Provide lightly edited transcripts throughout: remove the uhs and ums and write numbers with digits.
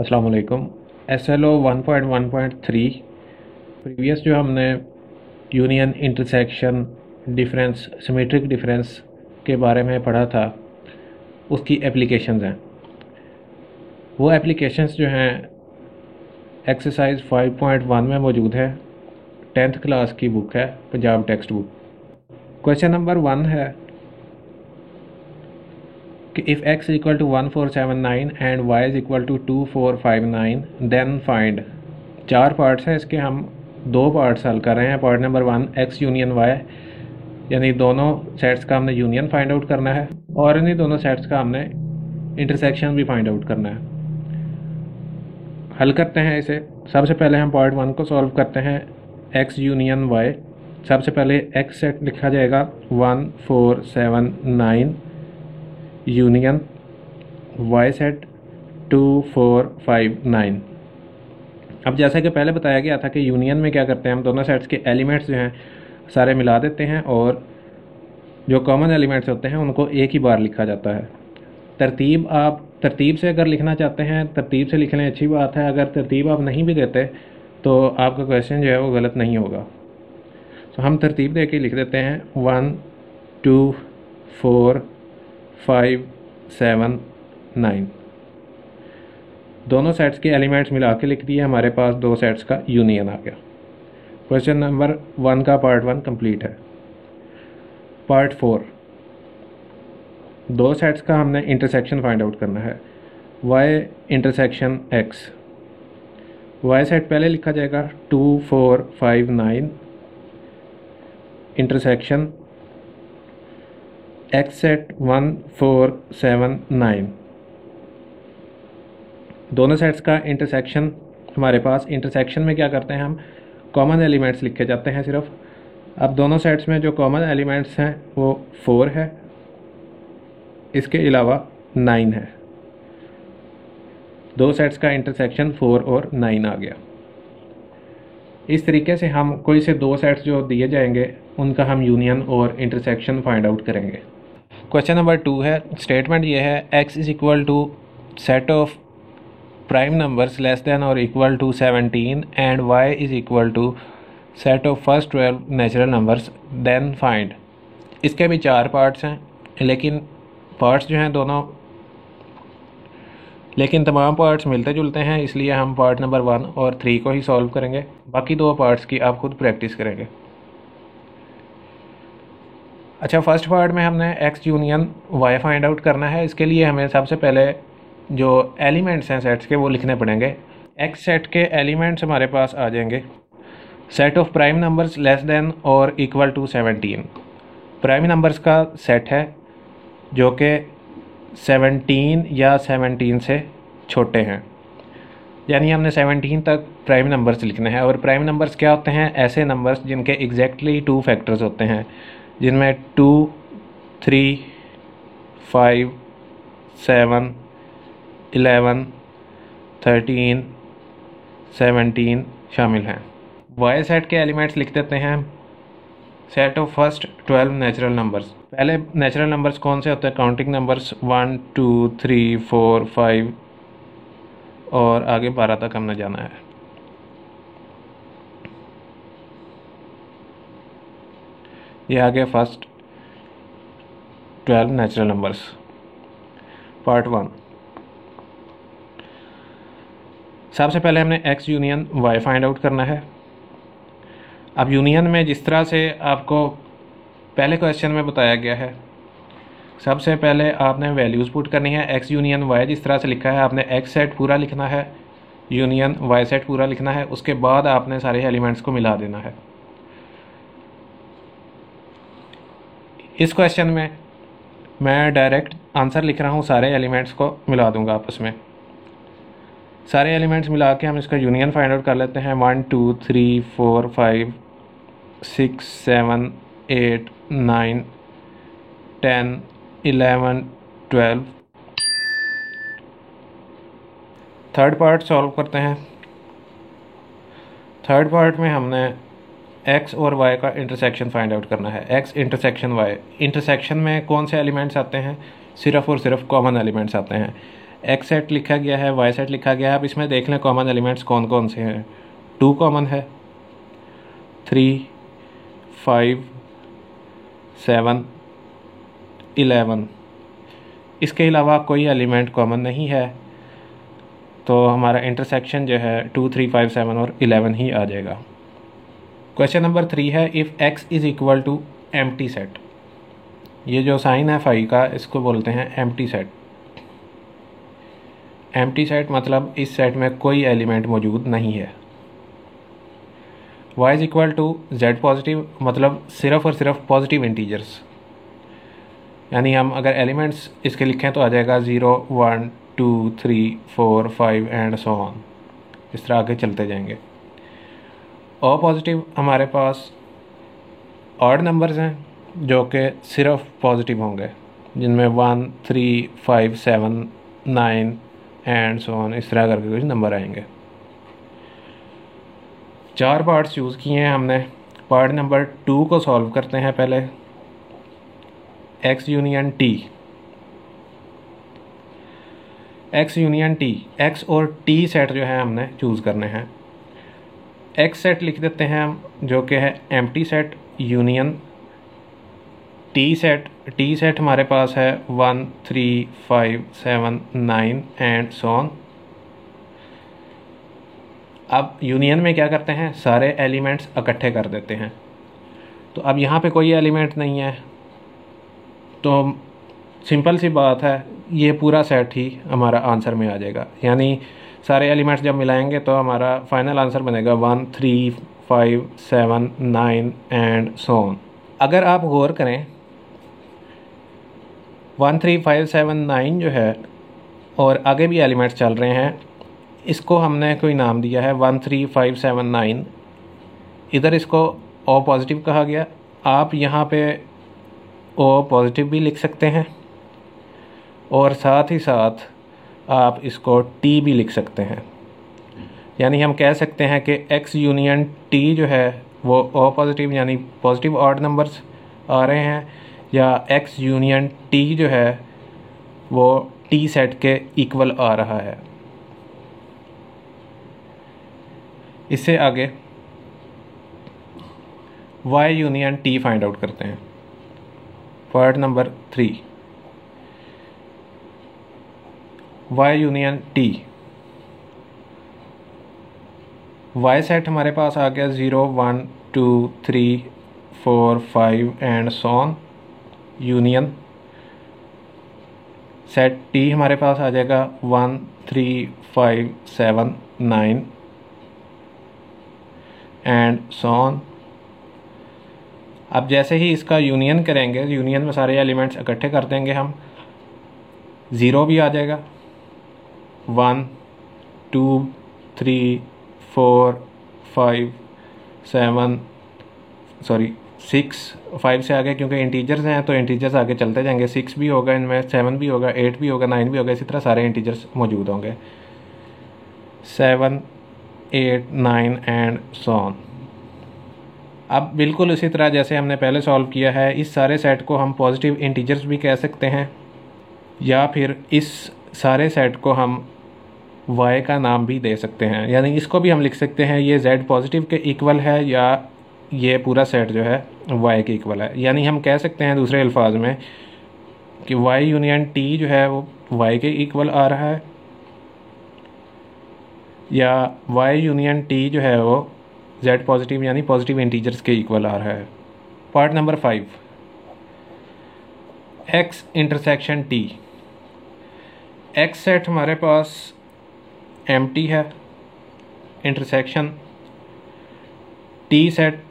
अस्सलाम वालेकुम। SLO 1.1.3 previous जो हमने union, intersection, difference, symmetric difference के बारे में पढ़ा था, उसकी एप्लीकेशंस हैं। वो एप्लीकेशंस जो हैं एक्सरसाइज 5.1 में मौजूद है। 10th क्लास की बुक है, Punjab text book. Question number 1 है कि if x equal to 1479 and y is equal to 2459 then find. 4 parts हैं इसके, हम 2 पार्ट्स हल कर रहे हैं। Part number 1 x union y, यानी दोनों सेट्स का हमने यूनियन फाइंड आउट करना है और इन्हीं दोनों सेट्स का हमने इंटरसेक्शन भी फाइंड आउट करना है। हल करते हैं इसे। सबसे पहले हम पार्ट 1 को सॉल्व करते हैं। x यूनियन y, सबसे पहले x सेट लिखा जाएगा 1479 यूनियन y सेट 2459। अब जैसा कि पहले बताया गया था कि यूनियन में क्या करते हैं, हम दोनों सेट्स के एलिमेंट्स जो हैं सारे मिला देते हैं और जो कॉमन एलिमेंट्स होते हैं उनको एक ही बार लिखा जाता है। तरतीब आप तरतीब से अगर लिखना चाहते हैं, तरतीब से लिख लें, अच्छी बात है। अगर तरतीब आप नहीं भी देते तो आपका क्वेश्चन जो है वो गलत नहीं होगा। तो हम तरतीब दे के लिख देते हैं 1 2 4 5 7 9। दोनों सेट्स के एलिमेंट्स मिला के लिख दिए, हमारे पास 2 सेट्स का यूनियन आ गया। क्वेश्चन नंबर 1 का पार्ट 1 कंप्लीट है। पार्ट 4, 2 सेट्स का हमने इंटरसेक्शन फाइंड आउट करना है। y intersection x, y set पहले लिखा जाएगा 2459 इंटरसेक्शन x सेट 1479। दोनों सेट्स का इंटरसेक्शन हमारे पास, इंटरसेक्शन में क्या करते हैं हम, कॉमन एलिमेंट्स लिखे जाते हैं सिर्फ। अब दोनों सेट्स में जो कॉमन एलिमेंट्स हैं वो 4 है, इसके अलावा 9 है। 2 सेट्स का इंटरसेक्शन 4 और 9 आ गया। इस तरीके से हम कोई से 2 सेट्स जो दिए जाएंगे उनका हम यूनियन और इंटरसेक्शन फाइंड आउट करेंगे। क्वेश्चन नंबर 2 है, स्टेटमेंट ये है x is equal to set of prime numbers less than और equal to 17 and y is equal to set of first 12 natural numbers then find. इसके भी 4 parts हैं, लेकिन parts जो हैं दोनों, लेकिन तमाम पार्ट्स मिलते जुलते हैं, इसलिए हम पार्ट नंबर 1 और 3 को ही सॉल्व करेंगे। बाकी 2 पार्ट्स की आप खुद प्रैक्टिस करेंगे। अच्छा, फर्स्ट पार्ट में हमने x union y find out करना है। इसके लिए हमें सबसे पहले जो एलिमेंट्स हैं सेट्स के वो लिखने पड़ेंगे। x सेट के एलिमेंट्स हमारे पास आ जाएंगे set of prime numbers less than और इक्वल टू 17। प्राइम नंबर्स का सेट है जो कि 17 या 17 से छोटे हैं, यानी हमने 17 तक प्राइम नंबर्स लिखने हैं। और प्राइम नंबर्स क्या होते हैं, ऐसे नंबर्स जिनके एग्जैक्टली 2 फैक्टर्स होते हैं, जिनमें 2 3 5 7 11 13 17 शामिल हैं। y सेट के एलिमेंट्स लिख देते हैं set of first 12 natural numbers. पहले नेचुरल नंबर्स कौन से होते हैं, काउंटिंग नंबर्स 1 2 3 4 5 और आगे 12 तक हमने जाना है। ये आ गया फर्स्ट 12 नेचुरल नंबर्स। पार्ट 1, सबसे पहले हमने x union y find out करना है। अब यूनियन में जिस तरह से आपको पहले क्वेश्चन में बताया गया है, सबसे पहले आपने वैल्यूज़ पुट करनी है। x यूनियन y जिस तरह से लिखा है, आपने x सेट पूरा लिखना है, यूनियन y सेट पूरा लिखना है, उसके बाद आपने सारे एलिमेंट्स को मिला देना है। इस क्वेश्चन में मैं डायरेक्ट आंसर लिख रहा हूँ, सारे एलिमेंट्स को मिला दूंगा आपस में। सारे एलिमेंट्स मिला के हम इसका यूनियन फाइंड आउट कर लेते हैं। 1 2 3 4 5 6 7 8 9 10 11 12। थर्ड पार्ट सॉल्व करते हैं। थर्ड पार्ट में हमने x और y का इंटरसेक्शन फाइंड आउट करना है। x इंटरसेक्शन y, इंटरसेक्शन में कौन से एलिमेंट्स आते हैं, सिर्फ और सिर्फ कॉमन एलिमेंट्स आते हैं। एक्स सेट लिखा गया है, वाई सेट लिखा गया है। अब इसमें देख लें कॉमन एलिमेंट्स कौन कौन से हैं। 2 कॉमन है, 3, 5, 7, 11। इसके अलावा कोई एलिमेंट कॉमन नहीं है, तो हमारा इंटरसेक्शन जो है 2, 3, 5, 7 और 11 ही आ जाएगा। क्वेश्चन नंबर 3 है, if x is equal to empty set. ये जो साइन है फाई का, इसको बोलते हैं एम्प्टी सेट। एम्प्टी सेट मतलब इस सेट में कोई एलिमेंट मौजूद नहीं है। y is equal to z positive मतलब सिर्फ और सिर्फ पॉजिटिव इंटीजर्स, यानी हम अगर एलिमेंट्स इसके लिखें तो आ जाएगा 0, 1, 2, 3, 4, 5 एंड सो ऑन। इस तरह आगे चलते जाएंगे। ओ पॉजिटिव हमारे पास ऑड नंबर्स हैं जो कि सिर्फ पॉजिटिव होंगे, जिनमें 1, 3, 5, 7, 9 एंड सो ऑन, इस तरह करके कुछ नंबर आएंगे। 4 पार्ट्स चूज़ किए हैं हमने। पार्ट नंबर 2 को सॉल्व करते हैं पहले। x union t, x union t, x और t सेट जो है हमने चूज़ करने हैं। x सेट लिख देते हैं हम, जो कि है empty set union t set. t set हमारे पास है 1, 3, 5, 7, 9 एंड सो ऑन। अब यूनियन में क्या करते हैं, सारे एलिमेंट्स इकट्ठे कर देते हैं। तो अब यहाँ पे कोई एलिमेंट नहीं है, तो सिंपल सी बात है, ये पूरा सेट ही हमारा आंसर में आ जाएगा। यानी सारे एलिमेंट्स जब मिलाएंगे तो हमारा फाइनल आंसर बनेगा 1, 3, 5, 7, 9 एंड सो ऑन। अगर आप गौर करें 1, 3, 5, 7, 9 जो है और आगे भी एलिमेंट्स चल रहे हैं, इसको हमने कोई नाम दिया है 1, 3, 5, 7, 9। इधर इसको ओ पॉजिटिव कहा गया। आप यहाँ पे ओ पॉजिटिव भी लिख सकते हैं और साथ ही साथ आप इसको टी भी लिख सकते हैं। यानी हम कह सकते हैं कि x यूनियन t जो है वो ओ पॉजिटिव यानी पॉजिटिव ऑड नंबर्स आ रहे हैं, या x यूनियन t जो है वो t सेट के इक्वल आ रहा है। इससे आगे y union t find out करते हैं। Part number 3, y union t। y set हमारे पास आ गया 0, 1, 2, 3, 4, 5 and so on. Union set t हमारे पास आ जाएगा 1, 3, 5, 7, 9 एंड सो ऑन। अब जैसे ही इसका यूनियन करेंगे, यूनियन में सारे एलिमेंट्स इकट्ठे कर देंगे हम, 0 भी आ जाएगा, 1, 2, 3, 4, 5, 7 सॉरी 6, 5 से आगे क्योंकि इंटीजर्स हैं तो इंटीजर्स आगे चलते जाएंगे। 6 भी होगा इनमें, 7 भी होगा, 8 भी होगा, 9 भी होगा, इसी तरह सारे इंटीजर्स मौजूद होंगे। 7, 8, 9 एंड सो ऑन। अब बिल्कुल इसी तरह जैसे हमने पहले सॉल्व किया है, इस सारे सेट को हम पॉजिटिव इंटीजर्स भी कह सकते हैं, या फिर इस सारे सेट को हम y का नाम भी दे सकते हैं। यानी इसको भी हम लिख सकते हैं ये z पॉजिटिव के इक्वल है, या ये पूरा सेट जो है y के इक्वल है। यानी हम कह सकते हैं दूसरे अल्फाज में कि y यूनियन t जो है वो y के इक्वल आ रहा है, या y यूनियन t जो है वो z पॉजिटिव यानी पॉजिटिव इंटीजर्स के इक्वल आ रहा है। Part number 5, x intersection t। x set हमारे पास एम्प्टी है, intersection t set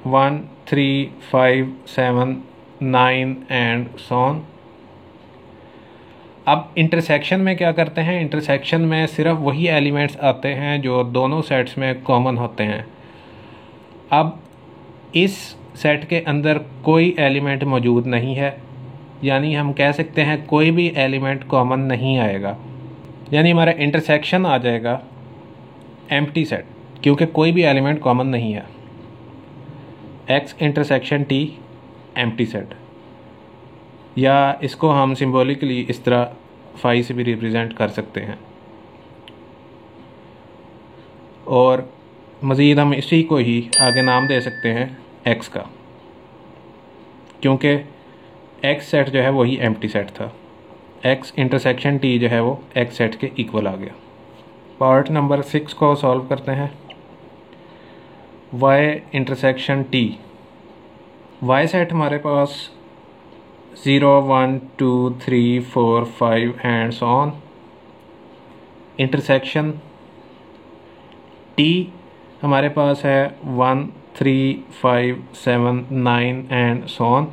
1, 3, 5, 7, 9 and so on. अब इंटरसेक्शन में क्या करते हैं, इंटरसेक्शन में सिर्फ वही एलिमेंट्स आते हैं जो दोनों सेट्स में कॉमन होते हैं। अब इस सेट के अंदर कोई एलिमेंट मौजूद नहीं है, यानी हम कह सकते हैं कोई भी एलिमेंट कॉमन नहीं आएगा, यानी हमारा इंटरसेक्शन आ जाएगा एम्प्टी सेट, क्योंकि कोई भी एलिमेंट कॉमन नहीं है। x intersection t empty set, या इसको हम सिंबॉलिकली इस तरह फाई से भी रिप्रेजेंट कर सकते हैं। और मज़ीद हम इसी को ही आगे नाम दे सकते हैं एक्स का, क्योंकि एक्स सेट जो है वही एम्प्टी सेट था। एक्स इंटरसेक्शन टी जो है वो एक्स सेट के इक्वल आ गया। पार्ट नंबर 6 को सॉल्व करते हैं। Y intersection T, Y set हमारे पास 0 1 2 3 4 5 and so on. Intersection T हमारे पास है 1 3 5 7 9 and so on.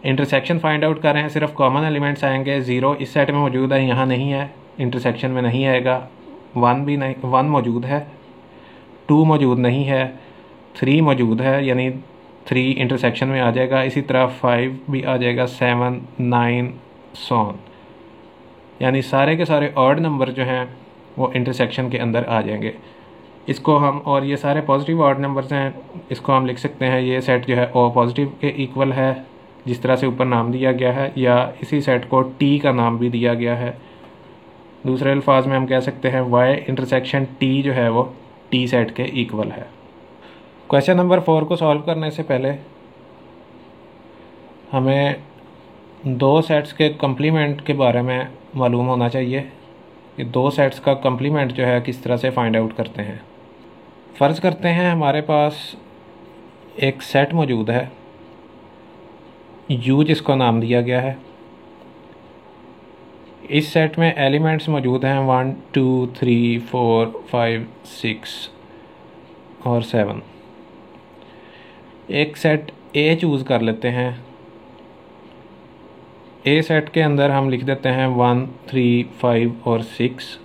Intersection find out कर रहे हैं, सिर्फ कॉमन एलिमेंट्स आएंगे। 0 इस सेट में मौजूद है, यहाँ नहीं है, इंटरसेक्शन में नहीं आएगा। 1 भी नहीं, 1 मौजूद है, 2 मौजूद नहीं है, 3 मौजूद है यानी 3 इंटरसेक्शन में आ जाएगा। इसी तरह 5 भी आ जाएगा, 7 9 सो ऑन, यानी सारे के सारे ऑड नंबर जो हैं वो इंटरसेक्शन के अंदर आ जाएंगे। इसको हम, और ये सारे पॉजिटिव ऑड नंबर्स हैं, इसको हम लिख सकते हैं ये सेट जो है ओ पॉजिटिव के इक्वल है, जिस तरह से ऊपर नाम दिया गया है, या इसी सेट को टी का नाम भी दिया गया है। दूसरे अल्फाज में हम कह सकते हैं वाई इंटरसेक्शन टी जो है वो टी सेट के इक्वल है। क्वेश्चन नंबर 4 को सॉल्व करने से पहले हमें दो सेट्स के कम्प्लीमेंट के बारे में मालूम होना चाहिए कि दो सेट्स का कम्प्लीमेंट जो है किस तरह से फाइंड आउट करते हैं। फ़र्ज़ करते हैं हमारे पास एक सेट मौजूद है, यू जिसको नाम दिया गया है। इस सेट में एलिमेंट्स मौजूद हैं 1 2 3 4 5 6 और 7। एक सेट ए चूज़ कर लेते हैं। ए सेट के अंदर हम लिख देते हैं 1 3 5 और 6।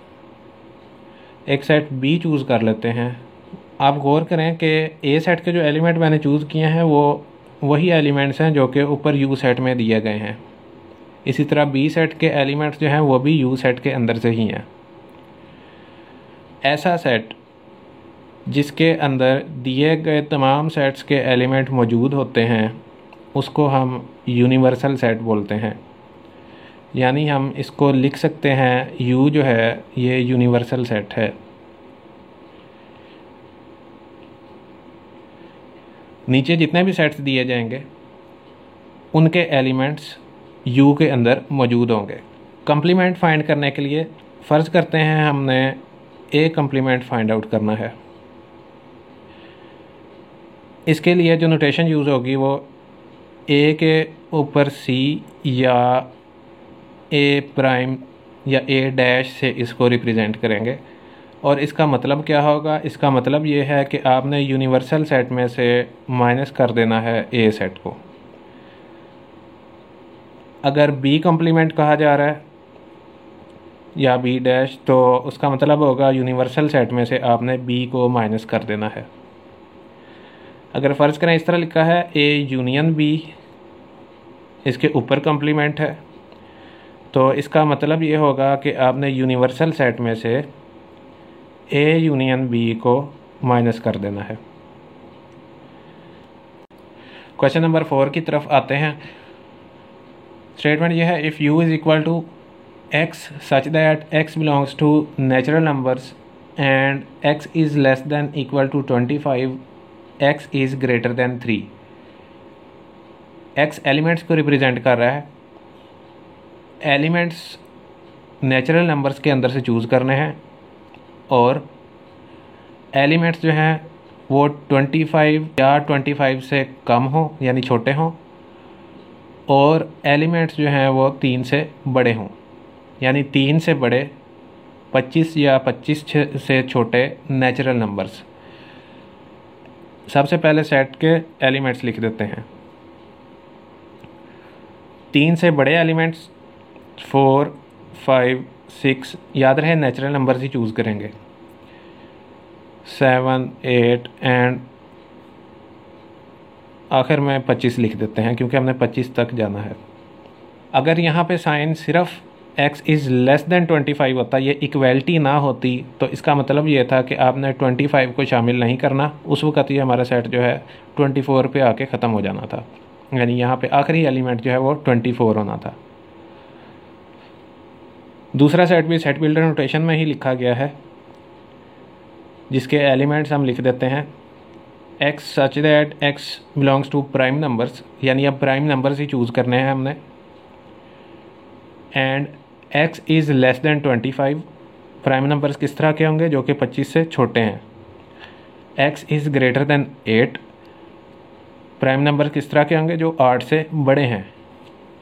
एक सेट बी चूज़ कर लेते हैं। आप गौर करें कि ए सेट के जो एलिमेंट मैंने चूज़ किए हैं वो वही एलिमेंट्स हैं जो कि ऊपर यू सेट में दिए गए हैं। इसी तरह बी सेट के एलिमेंट्स जो हैं वो भी यू सेट के अंदर से ही हैं। ऐसा सेट जिसके अंदर दिए गए तमाम सेट्स के एलिमेंट मौजूद होते हैं उसको हम यूनिवर्सल सेट बोलते हैं। यानी हम इसको लिख सकते हैं यू जो है ये यूनिवर्सल सेट है। नीचे जितने भी सेट्स दिए जाएंगे उनके एलिमेंट्स यू के अंदर मौजूद होंगे। कंप्लीमेंट फाइंड करने के लिए फ़र्ज़ करते हैं हमने ए कंप्लीमेंट फाइंड आउट करना है। इसके लिए जो नोटेशन यूज़ होगी वो ए के ऊपर सी या ए प्राइम या ए डैश से इसको रिप्रेजेंट करेंगे। और इसका मतलब क्या होगा? इसका मतलब ये है कि आपने यूनिवर्सल सेट में से माइनस कर देना है ए सेट को। अगर बी कॉम्प्लीमेंट कहा जा रहा है या बी डैश, तो उसका मतलब होगा यूनिवर्सल सेट में से आपने बी को माइनस कर देना है। अगर फ़र्ज़ करें इस तरह लिखा है ए यूनियन बी, इसके ऊपर कॉम्प्लीमेंट है, तो इसका मतलब ये होगा कि आपने यूनिवर्सल सेट में से ए यूनियन बी को माइनस कर देना है। क्वेश्चन नंबर 4 की तरफ आते हैं। स्टेटमेंट यह है, if U is equal to X such that X belongs to natural numbers and X is less than equal to 25, X is greater than 3। X elements को रिप्रेजेंट कर रहा है। एलिमेंट्स नेचुरल नंबर्स के अंदर से choose करने हैं और एलिमेंट्स जो हैं वो 25 या 25 से कम हों यानी छोटे हों, और एलिमेंट्स जो हैं वो 3 से बड़े हों यानी 3 से बड़े 25 या 25 से छोटे नेचुरल नंबर्स। सबसे पहले सेट के एलिमेंट्स लिख देते हैं। 3 से बड़े एलिमेंट्स 4 5 6, याद रहे नेचुरल नंबर्स ही चूज़ करेंगे, 7 8 एंड आखिर में 25 लिख देते हैं क्योंकि हमने 25 तक जाना है। अगर यहाँ पे साइन सिर्फ x इज़ लेस दैन 25 होता, ये इक्वलिटी ना होती, तो इसका मतलब ये था कि आपने 25 को शामिल नहीं करना। उस वक्त ये हमारा सेट जो है 24 पे आके ख़त्म हो जाना था, यानी यहाँ पे आखिरी एलिमेंट जो है वो 24 होना था। दूसरा सेट भी सेट बिल्डर नोटेशन में ही लिखा गया है, जिसके एलिमेंट्स हम लिख देते हैं x such that x belongs to prime numbers, यानी अब प्राइम नंबर्स ही चूज़ करने हैं हमने, and x is less than 25। Prime numbers किस तरह के होंगे? जो कि 25 से छोटे हैं। x is greater then 8। Prime number किस तरह के होंगे? जो 8 से बड़े हैं,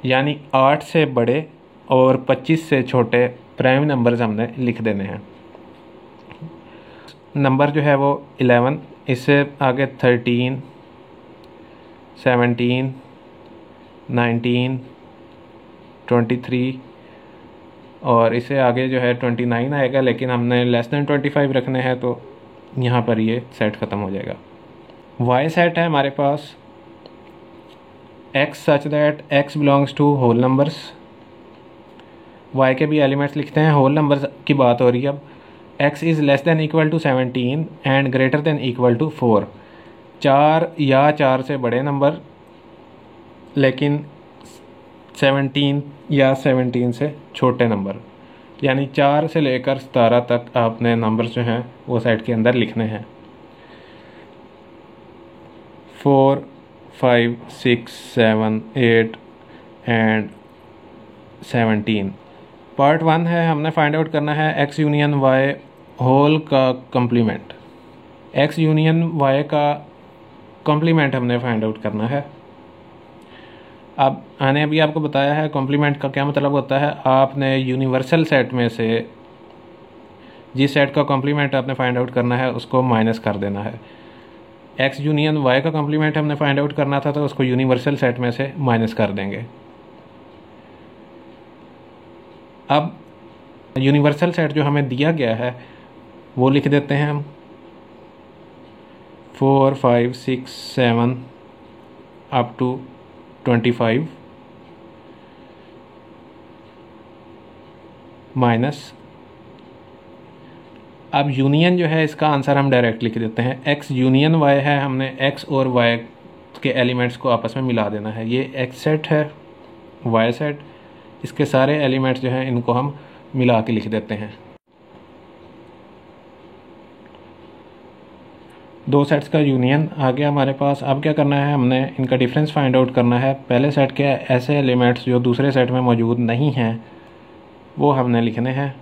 यानी 8 से बड़े और 25 से छोटे प्राइम नंबर्स हमने लिख देने हैं। नंबर जो है वो 11, इससे आगे 13, 17, 19, 23 और इससे आगे जो है 29 आएगा, लेकिन हमने लेस दैन 25 रखने हैं तो यहाँ पर ये सेट ख़त्म हो जाएगा। वाई सेट है हमारे पास x such that x belongs to whole numbers. y के भी एलिमेंट्स लिखते हैं, होल नंबर्स की बात हो रही है अब। x is less than equal to 17 and greater than equal to 4। 4 या 4 से बड़े नंबर, लेकिन 17 या 17 से छोटे नंबर, यानी 4 से लेकर 17 तक आपने नंबर्स जो हैं वो सेट के अंदर लिखने हैं। 4, 5, 6, 7, 8 एंड 17। पार्ट 1 है, हमने फाइंड आउट करना है x यूनियन y होल का कम्प्लीमेंट। x यूनियन y का कॉम्प्लीमेंट हमने फाइंड आउट करना है। अब मैंने अभी आपको बताया है कॉम्प्लीमेंट का क्या मतलब होता है। आपने यूनिवर्सल सेट में से जिस सेट का कॉम्प्लीमेंट आपने फाइंड आउट करना है उसको माइनस कर देना है। x यूनियन y का कॉम्प्लीमेंट हमने फाइंड आउट करना था तो उसको यूनिवर्सल सेट में से माइनस कर देंगे। अब यूनिवर्सल सेट जो हमें दिया गया है वो लिख देते हैं हम 4, 5, 6, 7 अप टू 25 माइनस। अब यूनियन जो है इसका आंसर हम डायरेक्ट लिख देते हैं। x यूनियन y है, हमने x और y के एलिमेंट्स को आपस में मिला देना है। ये x सेट है, y सेट, इसके सारे एलिमेंट्स जो हैं इनको हम मिला के लिख देते हैं। दो सेट्स का यूनियन आ गया हमारे पास। अब क्या करना है, हमने इनका डिफरेंस फाइंड आउट करना है। पहले सेट के ऐसे एलिमेंट्स जो दूसरे सेट में मौजूद नहीं हैं वो हमने लिखने हैं।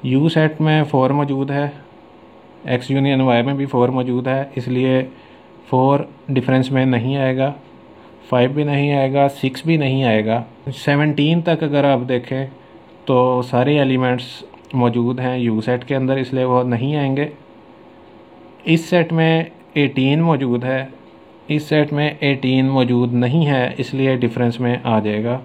u सेट में 4 मौजूद है, x यूनियन y में भी 4 मौजूद है, इसलिए 4 डिफरेंस में नहीं आएगा, 5 भी नहीं आएगा, 6 भी नहीं आएगा। 17 तक अगर आप देखें तो सारे एलिमेंट्स मौजूद हैं u सेट के अंदर, इसलिए वो नहीं आएंगे। इस सेट में 18 मौजूद है, इस सेट में 18 मौजूद नहीं है, इसलिए डिफरेंस में आ जाएगा।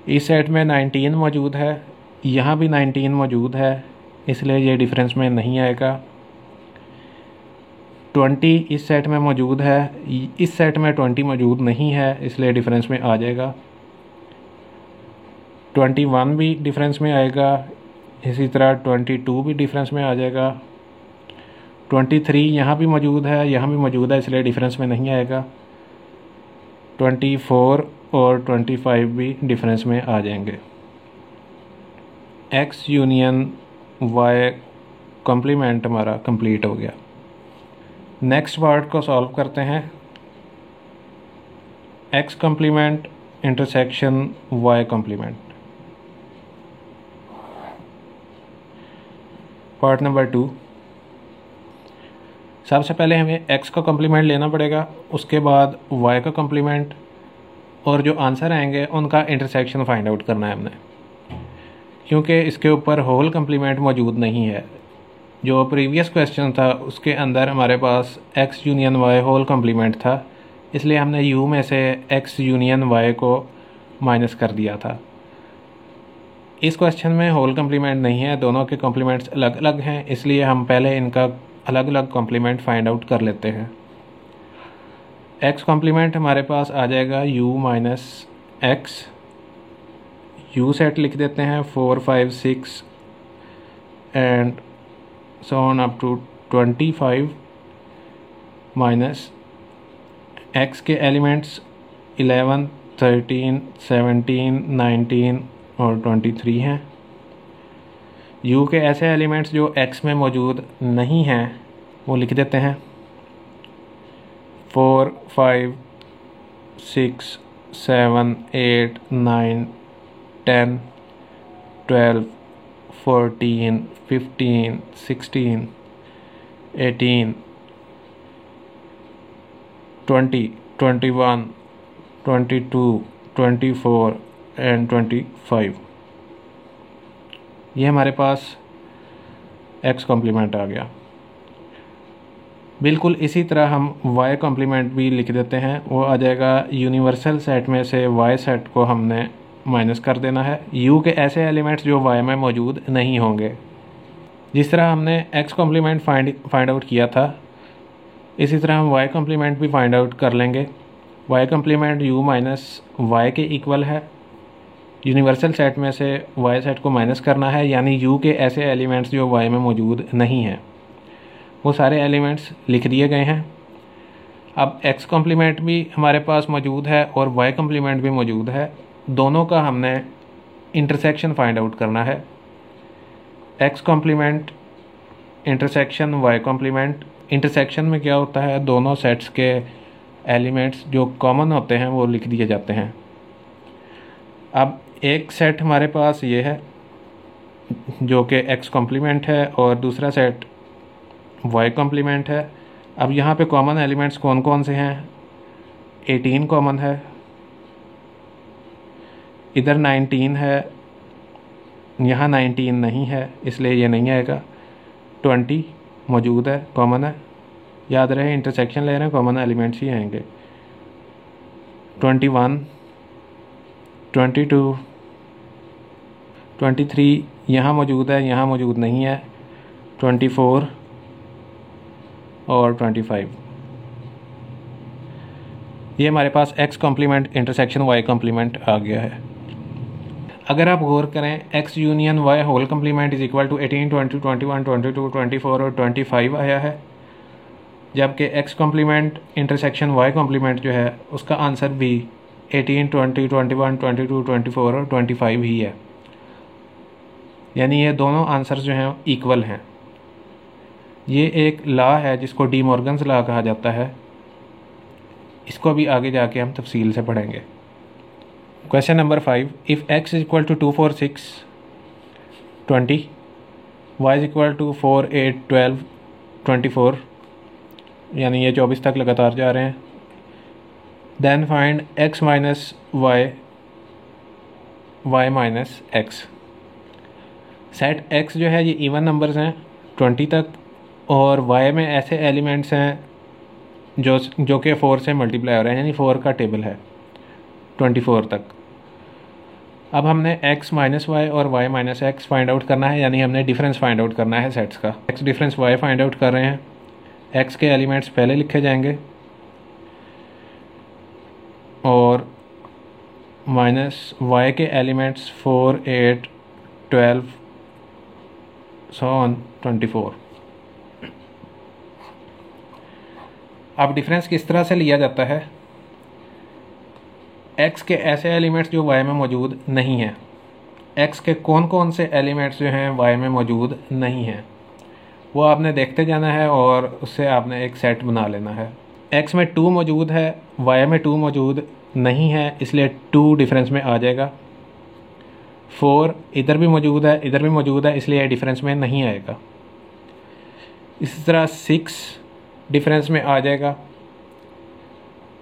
इस सेट में 19 मौजूद है, यहाँ भी 19 मौजूद है, इसलिए ये डिफरेंस में नहीं आएगा। 20 इस सेट में मौजूद है, इस सेट में 20 मौजूद नहीं है, इसलिए डिफरेंस में आ जाएगा। 21 भी डिफरेंस में आएगा, इसी तरह 22 भी डिफरेंस में आ जाएगा। 23 यहाँ भी मौजूद है, यहाँ भी मौजूद है, इसलिए डिफरेंस में नहीं आएगा। 24 और 25 भी डिफरेंस में आ जाएंगे। x यूनियन y कॉम्प्लीमेंट हमारा कंप्लीट हो गया। नेक्स्ट पार्ट को सॉल्व करते हैं। x complement intersection y complement. Part number 2। सबसे पहले हमें x का कॉम्प्लीमेंट लेना पड़ेगा, उसके बाद y का कॉम्प्लीमेंट, और जो आंसर आएंगे उनका इंटरसेक्शन फाइंड आउट करना है हमने, क्योंकि इसके ऊपर होल कॉम्प्लीमेंट मौजूद नहीं है। जो प्रीवियस क्वेश्चन था उसके अंदर हमारे पास x union y whole complement था, इसलिए हमने u में से x यूनियन y को माइनस कर दिया था। इस क्वेश्चन में होल कॉम्प्लीमेंट नहीं है, दोनों के कॉम्प्लीमेंट्स अलग अलग हैं, इसलिए हम पहले इनका अलग अलग कॉम्प्लीमेंट फाइंड आउट कर लेते हैं। x कॉम्प्लीमेंट हमारे पास आ जाएगा u minus X. u set लिख देते हैं 4, 5, 6 and so on up to 25 minus x के एलिमेंट्स 11, 13, 17, 19 और 23 हैं। u के ऐसे एलिमेंट्स जो x में मौजूद नहीं हैं वो लिख देते हैं। 4, 5, 6, 7, 8, 9, 10, 12, 14, 15, 16, 18, 20, 21, 22, 24 एंड 25। ये हमारे पास x कॉम्प्लीमेंट आ गया। बिल्कुल इसी तरह हम y कॉम्प्लीमेंट भी लिख देते हैं। वो आ जाएगा यूनिवर्सल सेट में से y सेट को हमने माइनस कर देना है। u के ऐसे एलिमेंट्स जो y में मौजूद नहीं होंगे। जिस तरह हमने x कॉम्प्लीमेंट फाइंड आउट किया था, इसी तरह हम y कॉम्प्लीमेंट भी फाइंड आउट कर लेंगे। y complement u minus y के इक्वल है। यूनिवर्सल सेट में से y सेट को माइनस करना है, यानी u के ऐसे एलिमेंट्स जो y में मौजूद नहीं हैं। वो सारे एलिमेंट्स लिख दिए गए हैं। अब x कॉम्प्लीमेंट भी हमारे पास मौजूद है और y कॉम्प्लीमेंट भी मौजूद है। दोनों का हमने इंटरसेक्शन फाइंड आउट करना है। x complement intersection y complement. Intersection में क्या होता है, दोनों सेट्स के एलिमेंट्स जो कॉमन होते हैं वो लिख दिए जाते हैं। अब एक सेट हमारे पास ये है जो कि x कॉम्प्लीमेंट है और दूसरा सेट y कॉम्प्लीमेंट है। अब यहाँ पे कॉमन एलिमेंट्स कौन कौन से हैं? 18 कॉमन है, इधर 19 है, यहाँ 19 नहीं है इसलिए ये नहीं आएगा। 20 मौजूद है, कॉमन है। याद रहे इंटरसेक्शन ले रहे हैं, कॉमन एलिमेंट्स ही आएंगे। 21, 22, 23 यहाँ मौजूद है, यहाँ मौजूद नहीं है। 24 और 25। ये हमारे पास x complement intersection y complement आ गया है। अगर आप गौर करें, x union y whole complement is equal to 18, 20, 21, 22, 24 और 25 आया है, जबकि x complement intersection y complement जो है उसका आंसर भी 18, 20, 21, 22, 24 और 25 ही है। यानी ये दोनों आंसर जो हैं इक्वल हैं। ये एक लॉ है जिसको डी मॉर्गन्स लॉ कहा जाता है। इसको भी आगे जाके हम तफसील से पढ़ेंगे। Question number 5, if x is equal to 2, 4, 6, 20, y is equal to 4, 8, 12, 24, यानी ये 24 तक लगातार जा रहे हैं। Then find x minus y, y minus x। Set x जो है ये इवन नंबर्स हैं 20 तक, और y में ऐसे एलिमेंट्स हैं जो कि 4 से मल्टीप्लाई हो रहे हैं, यानी 4 का टेबल है 24 तक। अब हमने x माइनस वाई और y minus x find out करना है, यानी हमने डिफरेंस फाइंड आउट करना है सेट्स का। x difference y find out कर रहे हैं। x के एलिमेंट्स पहले लिखे जाएंगे और माइनस y के एलिमेंट्स 4, 8, 12 so on 24। अब डिफरेंस किस तरह से लिया जाता है? x के ऐसे एलिमेंट्स जो y में मौजूद नहीं हैं। x के कौन कौन से एलिमेंट्स जो हैं y में मौजूद नहीं हैं वो आपने देखते जाना है और उससे आपने एक सेट बना लेना है। x में 2 मौजूद है, y में 2 मौजूद नहीं है, इसलिए 2 डिफरेंस में आ जाएगा। 4 इधर भी मौजूद है, इधर भी मौजूद है, इसलिए डिफरेंस में नहीं आएगा। इसी तरह 6 डिफरेंस में आ जाएगा,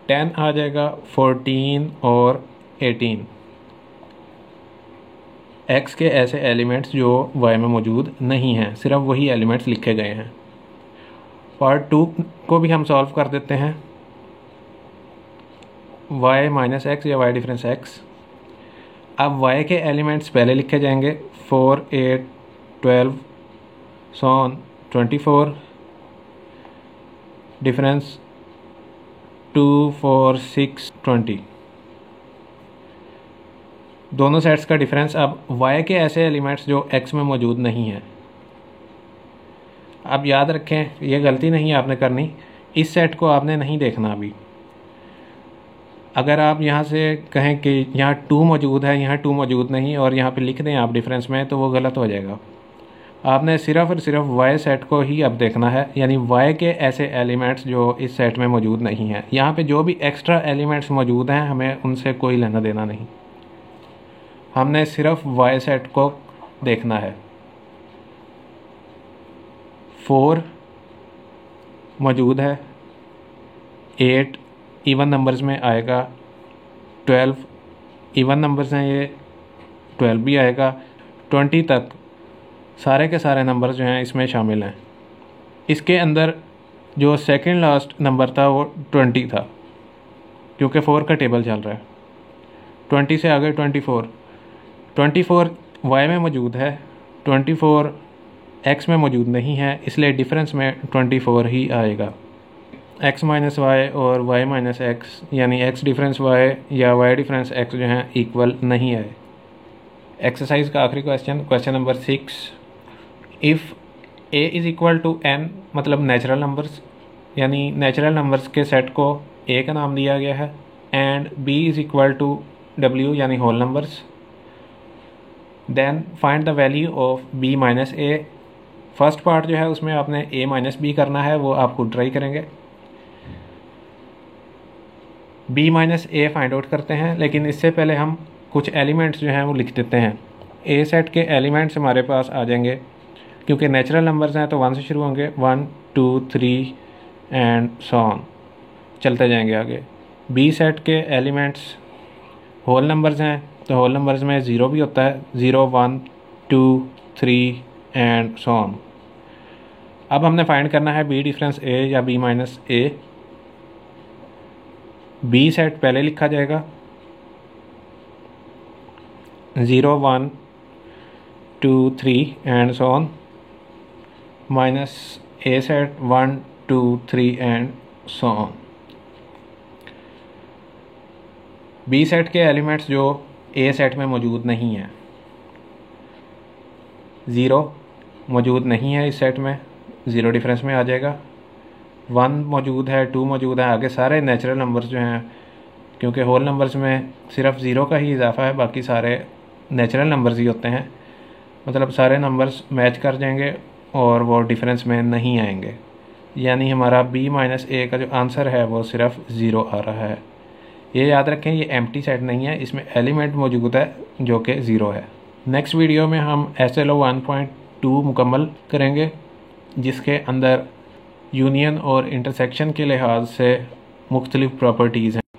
10 आ जाएगा, 14 और 18। x के ऐसे एलिमेंट्स जो y में मौजूद नहीं हैं, सिर्फ वही एलिमेंट्स लिखे गए हैं। पार्ट 2 को भी हम सॉल्व कर देते हैं। y माइनस एक्स या y डिफरेंस x। अब y के एलिमेंट्स पहले लिखे जाएंगे 4, 8, 12 so on 24। डिफरेंस 2, 4, 6, 20। दोनों सेट्स का डिफरेंस। अब y के ऐसे एलिमेंट्स जो x में मौजूद नहीं हैं। अब याद रखें, ये गलती नहीं आपने करनी, इस सेट को आपने नहीं देखना अभी। अगर आप यहाँ से कहें कि यहाँ 2 मौजूद है, यहाँ 2 मौजूद नहीं और यहाँ पे लिख दें आप डिफरेंस में, तो वो गलत हो जाएगा। आपने सिर्फ और सिर्फ वाई सेट को ही अब देखना है, यानी वाई के ऐसे एलिमेंट्स जो इस सेट में मौजूद नहीं हैं। यहाँ पे जो भी एक्स्ट्रा एलिमेंट्स मौजूद हैं हमें उनसे कोई लेना देना नहीं, हमने सिर्फ वाई सेट को देखना है। 4 मौजूद है, 8 इवन नंबर्स में आएगा, 12 इवन नंबर्स हैं, ये 12 भी आएगा, 20 तक सारे के सारे नंबर जो हैं इसमें शामिल हैं। इसके अंदर जो सेकंड लास्ट नंबर था वो 20 था, क्योंकि 4 का टेबल चल रहा है। 20 से आगे 24 वाई में मौजूद है, 24 एक्स में मौजूद नहीं है, इसलिए डिफरेंस में 24 ही आएगा। x माइनस वाई और y माइनस एक्स, यानी x डिफरेंस y या y डिफरेंस x जो हैं इक्वल नहीं है। एक्सरसाइज का आखिरी question number 6, if a is equal to n, मतलब नेचुरल नंबर्स, यानी नेचुरल नंबर्स के सेट को a का नाम दिया गया है, and b is equal to w, यानी whole numbers, then find the value of b minus a। First part जो है उसमें आपने a माइनस बी करना है, वो आप खुद ट्राई करेंगे। b माइनस ए फाइंड आउट करते हैं, लेकिन इससे पहले हम कुछ एलिमेंट्स जो हैं वो लिख देते हैं। a सेट के एलिमेंट्स हमारे पास आ जाएंगे, क्योंकि नेचुरल नंबर्स हैं तो 1 से शुरू होंगे, 1 2 3 एंड सो ऑन, चलते जाएंगे आगे। b सेट के एलिमेंट्स होल नंबर्स हैं, तो होल नंबर्स में 0 भी होता है, 0 1 2 3 एंड सो ऑन। अब हमने फाइंड करना है b डिफरेंस a या b minus a। b set पहले लिखा जाएगा, 0 1 2 3 and so on, minus a set 1 2 3 and so on. b set के एलिमेंट्स जो a सेट में मौजूद नहीं हैं, 0 मौजूद नहीं है इस सेट में, 0 डिफरेंस में आ जाएगा। 1 मौजूद है, 2 मौजूद है, आगे सारे नेचुरल नंबर्स जो हैं, क्योंकि होल नंबर्स में सिर्फ 0 का ही इजाफा है, बाकी सारे नेचुरल नंबर्स ही होते हैं, मतलब सारे नंबर्स मैच कर जाएंगे और वो डिफरेंस में नहीं आएंगे, यानी हमारा b माइनस ए का जो आंसर है वो सिर्फ 0 आ रहा है। ये याद रखें, ये एम्प्टी सेट नहीं है, इसमें एलिमेंट मौजूद है जो कि 0 है। नेक्स्ट वीडियो में हम SLO 1.2 मुकम्मल करेंगे, जिसके अंदर यूनियन और इंटरसेक्शन के लिहाज से मुख्तलिफ प्रॉपर्टीज़ हैं।